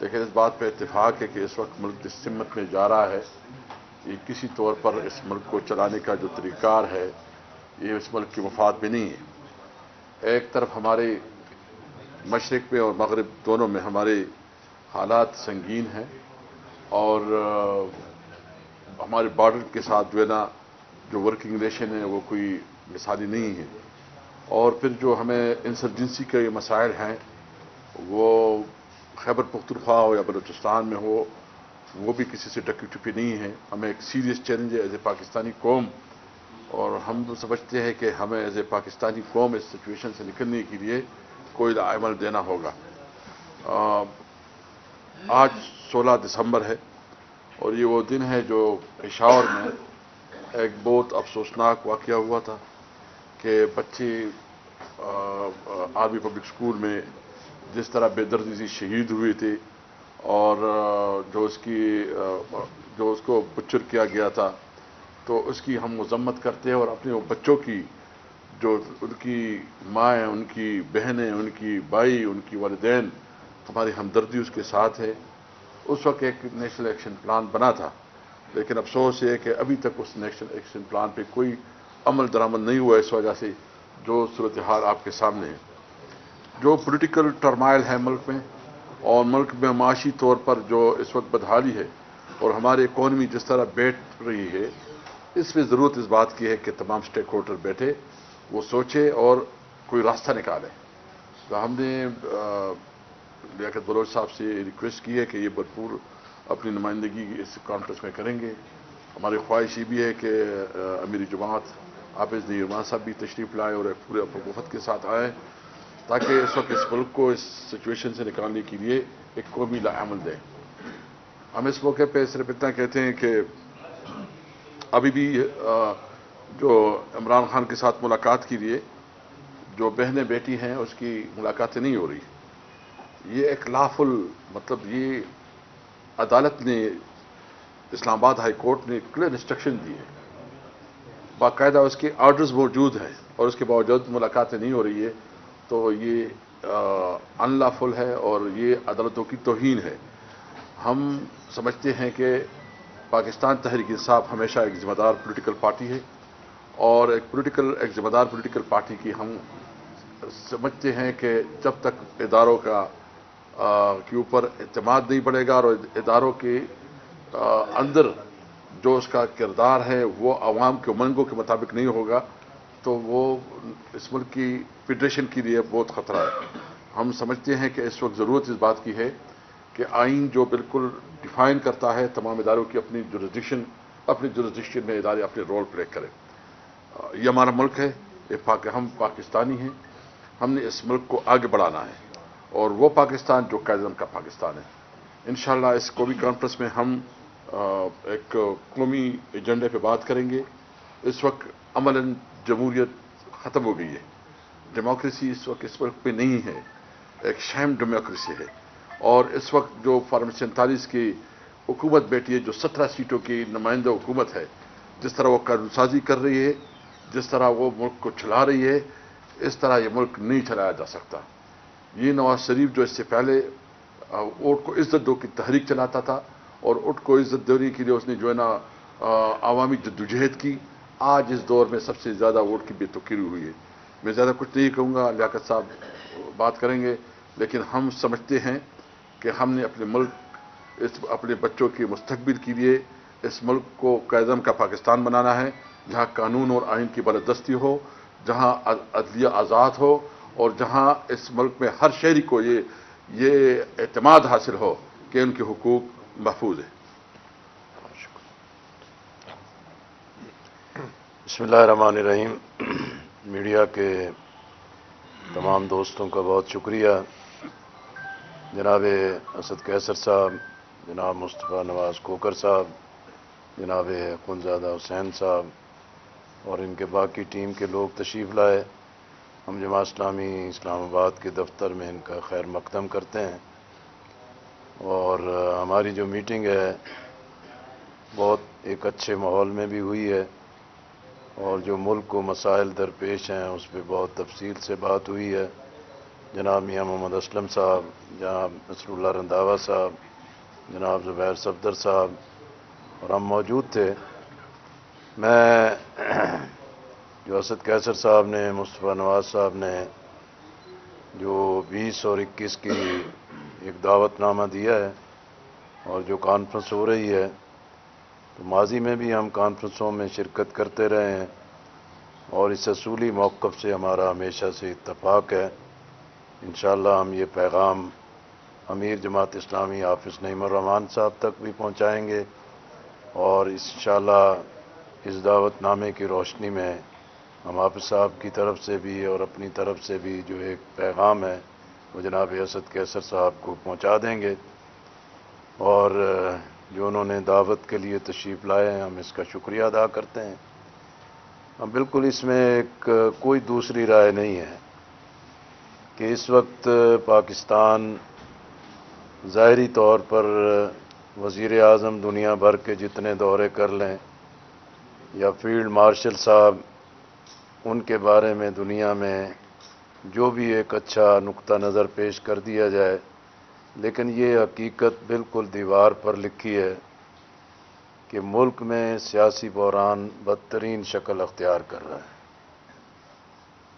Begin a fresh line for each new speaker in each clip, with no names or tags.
لیکن اس بات پہ اتفاق ہے کہ اس وقت ملک جس سمت میں جا رہا ہے، یہ کسی طور پر اس ملک کو چلانے کا جو طریقہ کار ہے یہ اس ملک کے مفاد میں نہیں ہے۔ ایک طرف ہمارے مشرق میں اور مغرب دونوں میں ہمارے حالات سنگین ہیں، اور ہمارے بارڈر کے ساتھ جو ہے نا جو ورکنگ ریلیشن ہے وہ کوئی مثالی نہیں ہے، اور پھر جو ہمیں انسرجنسی کے یہ مسائل ہیں وہ خیبر پختونخوا ہو یا بلوچستان میں ہو، وہ بھی کسی سے ڈکی ٹپی نہیں ہے۔ ہمیں ایک سیریس چیلنج ہے ایز اے پاکستانی قوم، اور ہم سمجھتے ہیں کہ ہمیں ایز اے پاکستانی قوم اس سچویشن سے نکلنے کے لیے کوئی عمل دینا ہوگا۔ آج 16 دسمبر ہے، اور یہ وہ دن ہے جو پشاور میں ایک بہت افسوسناک واقعہ ہوا تھا کہ بچے آرمی پبلک اسکول میں جس طرح بے دردی سے شہید ہوئے تھے، اور جو اس کو بچر کیا گیا تھا، تو اس کی ہم مذمت کرتے ہیں، اور اپنے بچوں کی جو ان کی مائیں، ان کی بہنیں، ان کی بھائی، ان کی والدین، ہماری ہمدردی اس کے ساتھ ہے۔ اس وقت ایک نیشنل ایکشن پلان بنا تھا، لیکن افسوس یہ ہے کہ ابھی تک اس نیشنل ایکشن پلان پہ کوئی عمل درآمد نہیں ہوا، اس وجہ سے جو صورتحال آپ کے سامنے ہے۔ جو پولیٹیکل ٹرمائل ہے ملک میں، اور ملک میں معاشی طور پر جو اس وقت بدحالی ہے، اور ہماری اکانومی جس طرح بیٹھ رہی ہے، اس میں ضرورت اس بات کی ہے کہ تمام سٹیک ہولڈر بیٹھے، وہ سوچے اور کوئی راستہ نکالے۔ تو ہم نے لیاقت بلوچ صاحب سے ریکویسٹ کی ہے کہ یہ بھرپور اپنی نمائندگی اس کانفرنس میں کریں گے۔ ہماری خواہش یہ بھی ہے کہ امیر جماعت حافظ ظہیر رحمان صاحب بھی تشریف لائیں اور ایک پورے وفد کے ساتھ آئیں، تاکہ اس وقت اس ملک کو اس سچویشن سے نکالنے کے لیے ایک قومی عمل دیں۔ ہم اس موقع پہ صرف اتنا کہتے ہیں کہ ابھی بھی جو عمران خان کے ساتھ ملاقات کے لیے جو بہنیں بیٹی ہیں اس کی ملاقاتیں نہیں ہو رہی۔ یہ ایک لافل، مطلب یہ عدالت نے، اسلام آباد ہائی کورٹ نے کلیئر انسٹرکشن دی ہے، باقاعدہ اس کے آرڈرز موجود ہیں، اور اس کے باوجود ملاقاتیں نہیں ہو رہی ہے، تو یہ ان لافل ہے اور یہ عدالتوں کی توہین ہے۔ ہم سمجھتے ہیں کہ پاکستان تحریک انصاف ہمیشہ ایک ذمہ دار پولیٹیکل پارٹی ہے، اور ایک ذمہ دار پولیٹیکل پارٹی کی ہم سمجھتے ہیں کہ جب تک اداروں کے اوپر اعتماد نہیں بڑھے گا، اور اداروں کے اندر جو اس کا کردار ہے وہ عوام کے امنگوں کے مطابق نہیں ہوگا، تو وہ اس ملک کی فیڈریشن کے لیے بہت خطرہ ہے۔ ہم سمجھتے ہیں کہ اس وقت ضرورت اس بات کی ہے کہ آئین جو بالکل ڈیفائن کرتا ہے تمام اداروں کی اپنی جورسڈکشن میں ادارے اپنے رول پلے کریں۔ یہ ہمارا ملک ہے، ہم پاکستانی ہیں، ہم نے اس ملک کو آگے بڑھانا ہے، اور وہ پاکستان جو قائد اعظم کا پاکستان ہے۔ انشاءاللہ اس قومی کانفرنس میں ہم ایک قومی ایجنڈے پہ بات کریں گے۔ اس وقت عملاً جمہوریت ختم ہو گئی ہے، ڈیموکریسی اس وقت اس ملک پہ نہیں ہے، ایک شیم ڈیموکریسی ہے، اور اس وقت جو فارم 47 کی حکومت بیٹھی ہے، جو 17 سیٹوں کی نمائندہ حکومت ہے، جس طرح وہ قانون سازی کر رہی ہے، جس طرح وہ ملک کو چلا رہی ہے، اس طرح یہ ملک نہیں چلایا جا سکتا۔ یہ نواز شریف جو اس سے پہلے ووٹ کو عزت دو کی تحریک چلاتا تھا، اور ووٹ کو عزت دینے کے لیے اس نے جو ہے نا عوامی جدوجہد کی، آج اس دور میں سب سے زیادہ ووٹ کی بے تقرری ہوئی ہے۔ میں زیادہ کچھ نہیں کہوں گا، لیاقت صاحب بات کریں گے، لیکن ہم سمجھتے ہیں کہ ہم نے اپنے بچوں کے مستقبل کے لیے اس ملک کو قائد اعظم کا پاکستان بنانا ہے، جہاں قانون اور آئین کی بالادستی ہو، جہاں عدلیہ آزاد ہو، اور جہاں اس ملک میں ہر شہری کو یہ اعتماد حاصل ہو کہ ان کے حقوق محفوظ ہیں۔
بسم اللہ الرحمن الرحیم۔ میڈیا کے تمام دوستوں کا بہت شکریہ، جناب اسد قیصر صاحب، جناب مصطفیٰ نواز کوکر صاحب، جناب خونزادہ حسین صاحب، اور ان کے باقی ٹیم کے لوگ تشریف لائے۔ ہم جماعت اسلامی اسلام آباد کے دفتر میں ان کا خیر مقدم کرتے ہیں، اور ہماری جو میٹنگ ہے بہت ایک اچھے ماحول میں بھی ہوئی ہے، اور جو ملک کو مسائل درپیش ہیں اس پہ بہت تفصیل سے بات ہوئی ہے۔ جناب میاں محمد اسلم صاحب، جناب نصر اللہ رنداوا صاحب، جناب زبیر صفدر صاحب اور ہم موجود تھے۔ میں جو اسد قیصر صاحب نے، مصطفیٰ نواز صاحب نے جو 20 اور 21 کی ایک دعوت نامہ دیا ہے اور جو کانفرنس ہو رہی ہے، تو ماضی میں بھی ہم کانفرنسوں میں شرکت کرتے رہے ہیں اور اس اصولی موقف سے ہمارا ہمیشہ سے اتفاق ہے۔ انشاءاللہ ہم یہ پیغام امیر جماعت اسلامی حافظ نعیم الرحمان صاحب تک بھی پہنچائیں گے اور انشاءاللہ اس دعوت نامے کی روشنی میں ہم حافظ صاحب کی طرف سے بھی اور اپنی طرف سے بھی جو ایک پیغام ہے وہ جناب اسد قیصر صاحب کو پہنچا دیں گے، اور جو انہوں نے دعوت کے لیے تشریف لائے ہیں ہم اس کا شکریہ ادا کرتے ہیں۔ ہم بالکل اس میں ایک کوئی دوسری رائے نہیں ہے کہ اس وقت پاکستان ظاہری طور پر وزیر اعظم دنیا بھر کے جتنے دورے کر لیں یا فیلڈ مارشل صاحب ان کے بارے میں دنیا میں جو بھی ایک اچھا نقطہ نظر پیش کر دیا جائے، لیکن یہ حقیقت بالکل دیوار پر لکھی ہے کہ ملک میں سیاسی بحران بدترین شکل اختیار کر رہا ہے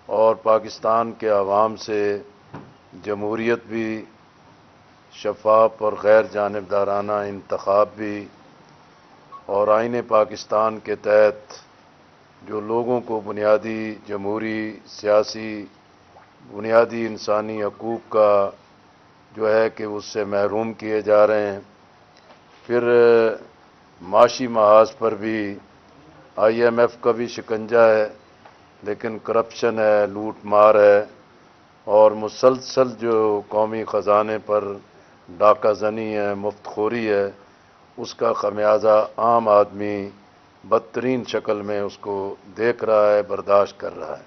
اور پاکستان کے عوام سے جمہوریت بھی، شفاف اور غیر جانبدارانہ انتخاب بھی، اور آئین پاکستان کے تحت جو لوگوں کو بنیادی جمہوری، سیاسی، بنیادی انسانی حقوق کا جو ہے کہ اس سے محروم کیے جا رہے ہیں۔ پھر معاشی محاذ پر بھی IMF کا بھی شکنجہ ہے، لیکن کرپشن ہے، لوٹ مار ہے اور مسلسل جو قومی خزانے پر ڈاکہ زنی ہے، مفت خوری ہے، اس کا خمیازہ عام آدمی بدترین شکل میں اس کو دیکھ رہا ہے، برداشت کر رہا ہے۔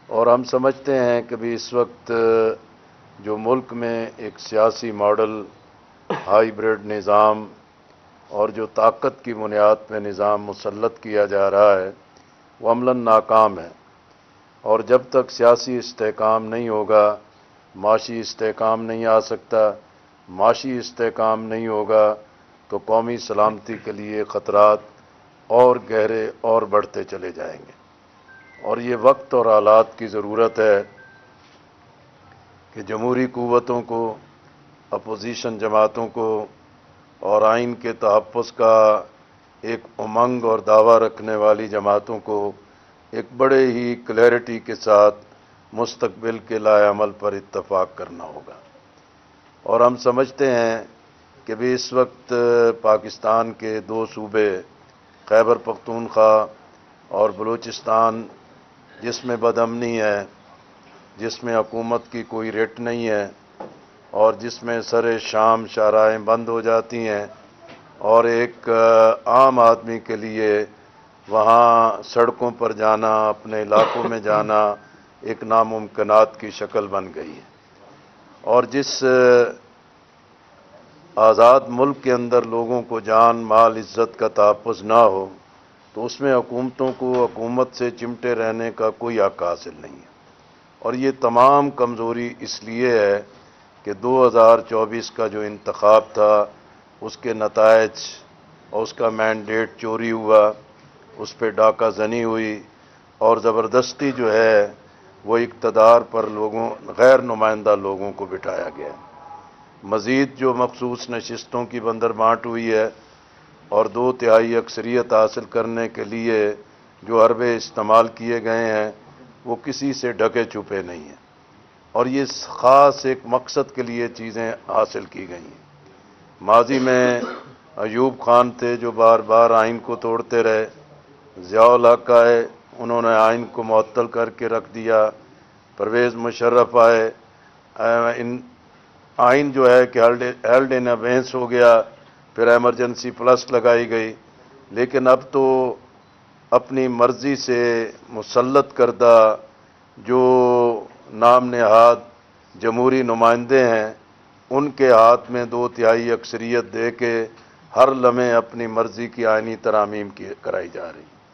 اور ہم سمجھتے ہیں کہ بھی اس وقت جو ملک میں ایک سیاسی ماڈل، ہائیبرڈ نظام اور جو طاقت کی بنیاد پہ نظام مسلط کیا جا رہا ہے وہ عملاً ناکام ہے، اور جب تک سیاسی استحکام نہیں ہوگا معاشی استحکام نہیں آ سکتا، معاشی استحکام نہیں ہوگا تو قومی سلامتی کے لیے خطرات اور گہرے اور بڑھتے چلے جائیں گے، اور یہ وقت اور حالات کی ضرورت ہے کہ جمہوری قوتوں کو، اپوزیشن جماعتوں کو اور آئین کے تحفظ کا ایک امنگ اور دعویٰ رکھنے والی جماعتوں کو ایک بڑے ہی کلیئرٹی کے ساتھ مستقبل کے لائے عمل پر اتفاق کرنا ہوگا۔ اور ہم سمجھتے ہیں کہ بھی اس وقت پاکستان کے دو صوبے خیبر پختونخوا اور بلوچستان جس میں بدامنی ہے، جس میں حکومت کی کوئی رٹ نہیں ہے اور جس میں سر شام شاہراہیں بند ہو جاتی ہیں اور ایک عام آدمی کے لیے وہاں سڑکوں پر جانا، اپنے علاقوں میں جانا ایک ناممکنات کی شکل بن گئی ہے، اور جس آزاد ملک کے اندر لوگوں کو جان، مال، عزت کا تحفظ نہ ہو تو اس میں حکومتوں کو حکومت سے چمٹے رہنے کا کوئی حق حاصل نہیں ہے۔ اور یہ تمام کمزوری اس لیے ہے کہ 2024 کا جو انتخاب تھا اس کے نتائج اور اس کا مینڈیٹ چوری ہوا، اس پہ ڈاکہ زنی ہوئی اور زبردستی جو ہے وہ اقتدار پر غیر نمائندہ لوگوں کو بٹھایا گیا۔ مزید جو مخصوص نشستوں کی بندر بانٹ ہوئی ہے اور 2/3 اکثریت حاصل کرنے کے لیے جو حربے استعمال کیے گئے ہیں وہ کسی سے ڈھکے چھپے نہیں ہیں، اور یہ خاص ایک مقصد کے لیے چیزیں حاصل کی گئی ہیں۔ ماضی میں ایوب خان تھے جو بار بار آئین کو توڑتے رہے، ضیاء الحق آئے، انہوں نے آئین کو معطل کر کے رکھ دیا، پرویز مشرف آئے، آئین جو ہے کہ ہیلڈ ان ابینس ہو گیا، پھر ایمرجنسی پلس لگائی گئی، لیکن اب تو اپنی مرضی سے مسلط کردہ جو نام نہاد جمہوری نمائندے ہیں ان کے ہاتھ میں 2/3 اکثریت دے کے ہر لمحے اپنی مرضی کی آئینی ترامیم کرائی جا رہی۔